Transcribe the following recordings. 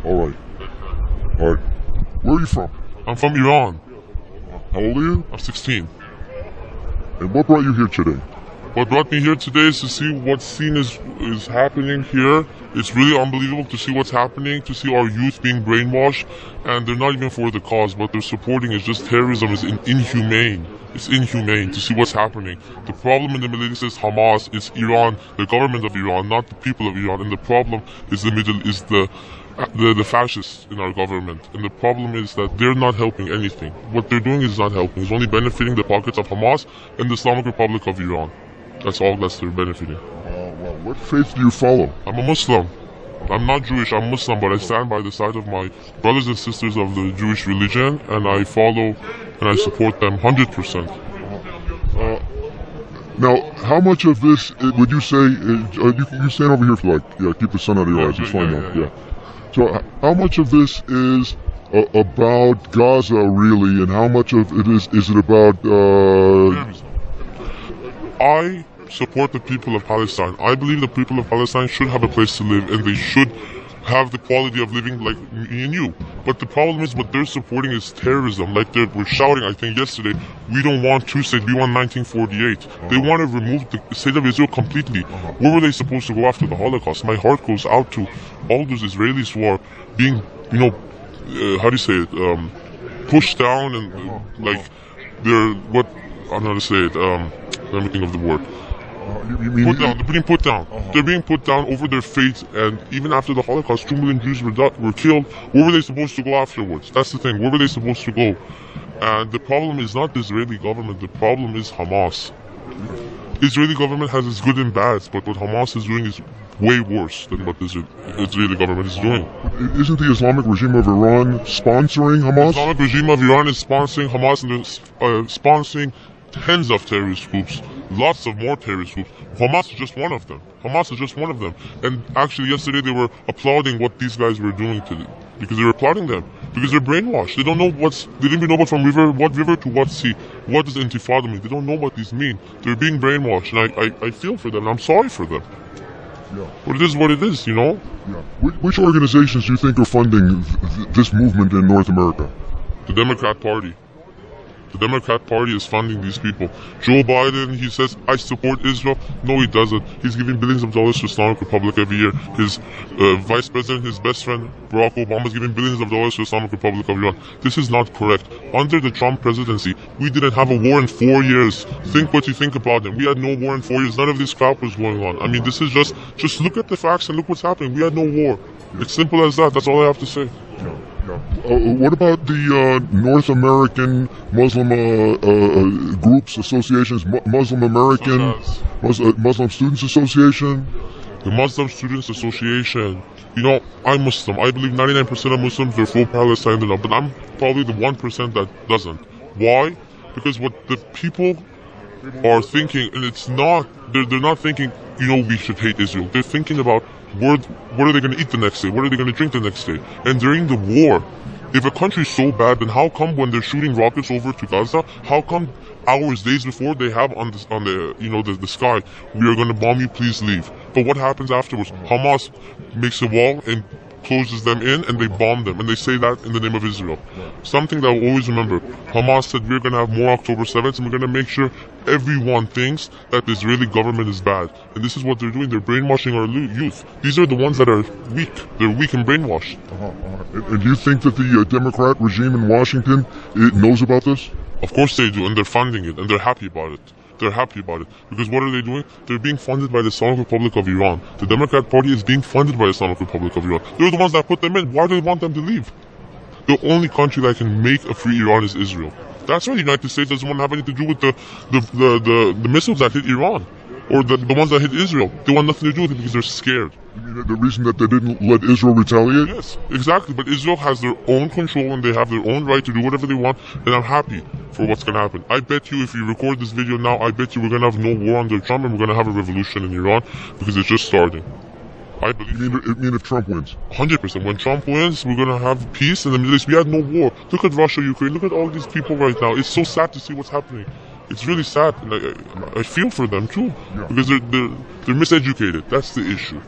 All right. All right. Where are you from? I'm from Iran. How old are you? I'm 16. And what brought you here today? What brought me here today is to see what scene is happening here. It's really unbelievable to see what's happening, to see our youth being brainwashed, and they're not even for the cause. What they're supporting is just terrorism. Is inhumane. It's inhumane to see what's happening. The problem in the Middle East is Hamas, it's Iran, the government of Iran, not the people of Iran. And the problem is the fascists in our government. And the problem is that they're not helping anything. What they're doing is not helping. It's only benefiting the pockets of Hamas and the Islamic Republic of Iran. That's all that they're benefiting. Well, what faith do you follow? I'm a Muslim. I'm not Jewish, I'm Muslim, but I stand by the side of my brothers and sisters of the Jewish religion, and I follow and I support them 100%. Now, how much of this would you say, you stand over here for keep the sun out of your eyes, it's fine now, yeah. So how much of this is about Gaza really, and how much of it is it about... I support the people of Palestine. I believe the people of Palestine should have a place to live, and they should have the quality of living like me and you. But the problem is what they're supporting is terrorism. Like they were shouting, I think yesterday, we don't want two states, we want 1948. They want to remove the state of Israel completely. Where were they supposed to go after the Holocaust? My heart goes out to all those Israelis who are being, pushed down and they're, I don't know how to say it, let me think of the word. Put down. They're being put down. They're being put down over their faith, and even after the Holocaust, 2 million Jews were killed. Where were they supposed to go afterwards? That's the thing. Where were they supposed to go? And the problem is not the Israeli government. The problem is Hamas. The Israeli government has its good and bads, but what Hamas is doing is way worse than what the Israeli government is doing. Isn't the Islamic regime of Iran sponsoring Hamas? The Islamic regime of Iran is sponsoring Hamas, and they're sponsoring tens of terrorist groups, lots of more terrorist groups. Hamas is just one of them. And actually yesterday they were applauding what these guys were doing because they were applauding them. Because they're brainwashed. They don't know they didn't even know what river to what sea. What does intifada mean? They don't know what these mean. They're being brainwashed, and I feel for them, and I'm sorry for them. Yeah. But it is what it is, you know? Yeah. Which organizations do you think are funding this movement in North America? The Democrat Party. The Democrat Party is funding these people. Joe Biden, he says, I support Israel. No, he doesn't. He's giving billions of dollars to Islamic Republic every year. His vice president, his best friend, Barack Obama, is giving billions of dollars to Islamic Republic of Iran. This is not correct. Under the Trump presidency, we didn't have a war in 4 years. Think what you think about them. We had no war in 4 years. None of this crap was going on. I mean, this is just look at the facts and look what's happening. We had no war. It's simple as that. That's all I have to say. What about the North American Muslim groups, associations, Muslim American, Muslim Students Association? The Muslim Students Association. You know, I'm Muslim. I believe 99% of Muslims are full Palestine, but I'm probably the 1% that doesn't. Why? Because what the people are thinking, and it's not, they're not thinking, we should hate Israel. They're thinking about what are they going to eat the next day? What are they going to drink the next day? And during the war, if a country is so bad, then how come when they're shooting rockets over to Gaza, how come hours, days before they have on the sky, we are going to bomb you, please leave. But what happens afterwards? Hamas makes a wall and closes them in, and they bomb them, and they say that in the name of Israel. Something that I'll always remember. Hamas said we're going to have more October 7th, and we're going to make sure everyone thinks that the Israeli government is bad. And this is what they're doing. They're brainwashing our youth. These are the ones that are weak. They're weak and brainwashed. And do you think that the Democrat regime in Washington knows about this? Of course they do, and they're funding it, and they're happy about it. Because what are they doing? They're being funded by the Islamic Republic of Iran. The Democrat Party is being funded by the Islamic Republic of Iran. They're the ones that put them in. Why do they want them to leave? The only country that can make a free Iran is Israel. That's why the United States doesn't want to have anything to do with the missiles that hit Iran. Or the ones that hit Israel. They want nothing to do with it because they're scared. You mean the reason that they didn't let Israel retaliate? Yes, exactly. But Israel has their own control and they have their own right to do whatever they want. And I'm happy for what's going to happen. I bet you if you record this video now, I bet you we're going to have no war under Trump and we're going to have a revolution in Iran because it's just starting. I believe. You mean if Trump wins? 100%. When Trump wins, we're going to have peace in the Middle East. We had no war. Look at Russia, Ukraine. Look at all these people right now. It's so sad to see what's happening. It's really sad, and I feel for them too, because they're miseducated. That's the issue.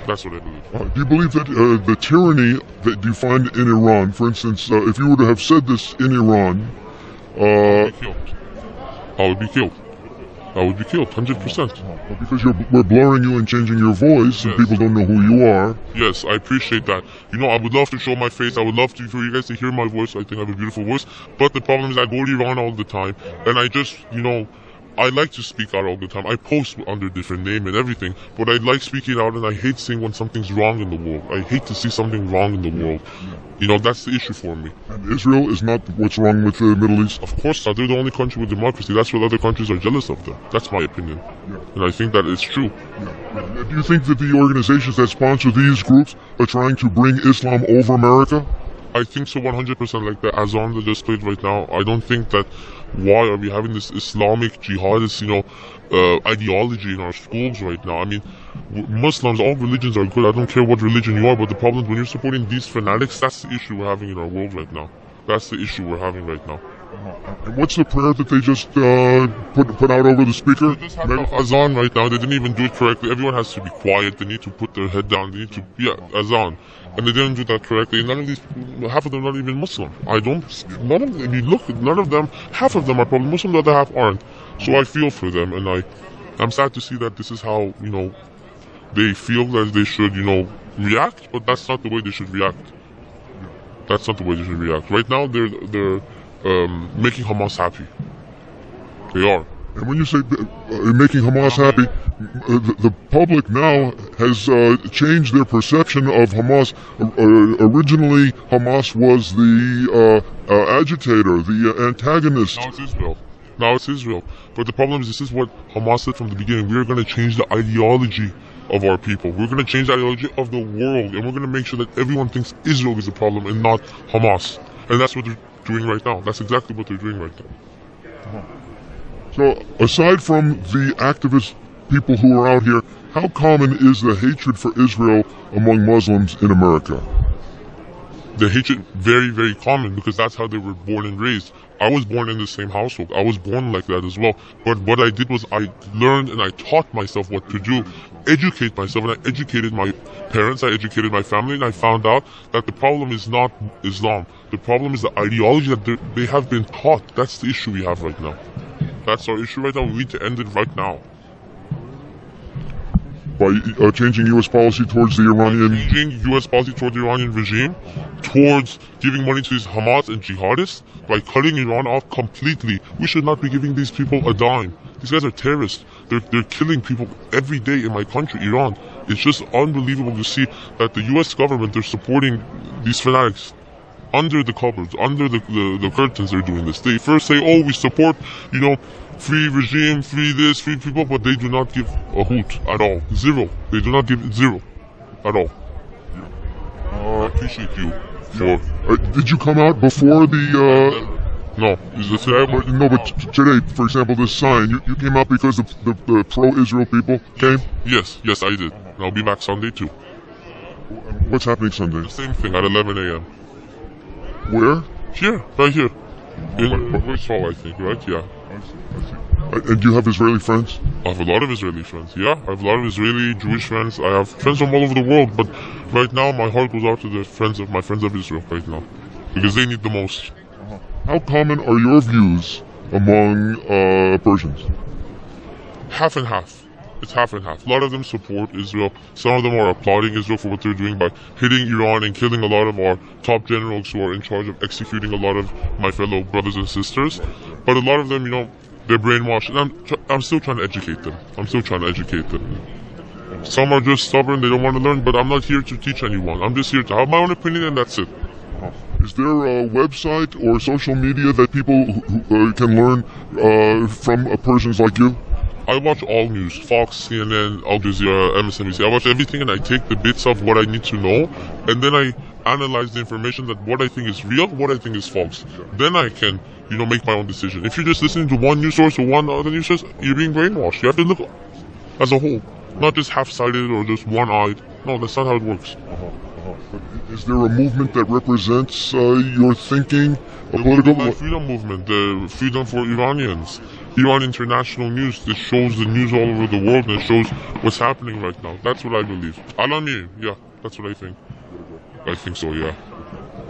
That's what I believe. Do you believe that the tyranny that you find in Iran, for instance, if you were to have said this in Iran, I would be killed. I would be killed, 100%. Because we're blurring you and changing your voice, and people don't know who you are. Yes, I appreciate that. You know, I would love to show my face. I would love for you guys to hear my voice. I think I have a beautiful voice. But the problem is I go to Iran all the time, and I just, I like to speak out all the time. I post under different name and everything, but I like speaking out, and I hate seeing when something's wrong in the world. I hate to see something wrong in the world. That's the issue for me. And Israel is not what's wrong with the Middle East? Of course not. They're the only country with democracy. That's why other countries are jealous of them. That's my opinion. And I think that it's true. Do you think that the organizations that sponsor these groups are trying to bring Islam over America? I think so, 100%. Like the Azan that just played right now. I don't think that. Why are we having this Islamic jihadist, ideology in our schools right now? I mean, Muslims, all religions are good. I don't care what religion you are, but the problem is when you're supporting these fanatics, that's the issue we're having in our world right now. That's the issue we're having right now. And what's the prayer that they just put out over the speaker? They just had Azan right now. They didn't even do it correctly. Everyone has to be quiet. They need to put their head down. They need to, Azan. And they didn't do that correctly. None of these people, half of them are not even Muslim. None of them, none of them, half of them are probably Muslim, the other half aren't. So I feel for them, and I'm sad to see that this is how, they feel that they should, react, but that's not the way they should react. That's not the way they should react. Right now, they're making Hamas happy. They are. And when you say making Hamas happy, the public now has changed their perception of Hamas. Originally, Hamas was the agitator, the antagonist. Now it's Israel. But the problem is, this is what Hamas said from the beginning. We're going to change the ideology of our people. We're going to change the ideology of the world. And we're going to make sure that everyone thinks Israel is the problem and not Hamas. And that's what they're doing right now. That's exactly what they're doing right now. So, aside from the activist people who are out here, how common is the hatred for Israel among Muslims in America? The hatred, very, very common, because that's how they were born and raised. I was born in the same household. I was born like that as well. But what I did was I learned and I taught myself what to do, educate myself, and I educated my parents, I educated my family, and I found out that the problem is not Islam. The problem is the ideology that they have been taught. That's the issue we have right now. That's our issue right now. We need to end it right now. By changing U.S. policy towards the Iranian... Changing U.S. policy towards the Iranian regime, towards giving money to these Hamas and jihadists, by cutting Iran off completely. We should not be giving these people a dime. These guys are terrorists. They're killing people every day in my country, Iran. It's just unbelievable to see that the U.S. government, they're supporting these fanatics. Under the cupboards, under the curtains, they're doing this. They first say, oh, we support, free regime, free this, free people, but they do not give a hoot at all. Zero. They do not give zero at all. I appreciate you for... did you come out before the... No. Is this today? No, but today, for example, this sign, you came out because the pro-Israel people came? Yes, I did. And I'll be back Sunday too. What's happening Sunday? The same thing at 11 a.m. Where? Here, right here. In West Hall, I think, right? Yeah. I see. And do you have Israeli friends? I have a lot of Israeli friends, yeah. I have a lot of Israeli, Jewish friends. I have friends from all over the world, but right now my heart goes out to my friends of Israel right now. Because they need the most. How common are your views among Persians? Half and half. It's half and half. A lot of them support Israel. Some of them are applauding Israel for what they're doing by hitting Iran and killing a lot of our top generals who are in charge of executing a lot of my fellow brothers and sisters. But a lot of them, they're brainwashed. And I'm still trying to educate them. Some are just stubborn. They don't want to learn. But I'm not here to teach anyone. I'm just here to have my own opinion, and that's it. Is there a website or social media that people who can learn from Persians like you? I watch all news, Fox, CNN, Al Jazeera, MSNBC. I watch everything and I take the bits of what I need to know, and then I analyze the information, that what I think is real, what I think is false. Then I can, make my own decision. If you're just listening to one news source or one other news source, you're being brainwashed. You have to look as a whole, not just half-sided or just one-eyed. No, that's not how it works. Is there a movement that represents your thinking? A The political freedom movement, the freedom for Iranians. Iran International News, this shows the news all over the world and it shows what's happening right now. That's what I believe. Alami, yeah, that's what I think. I think so, yeah.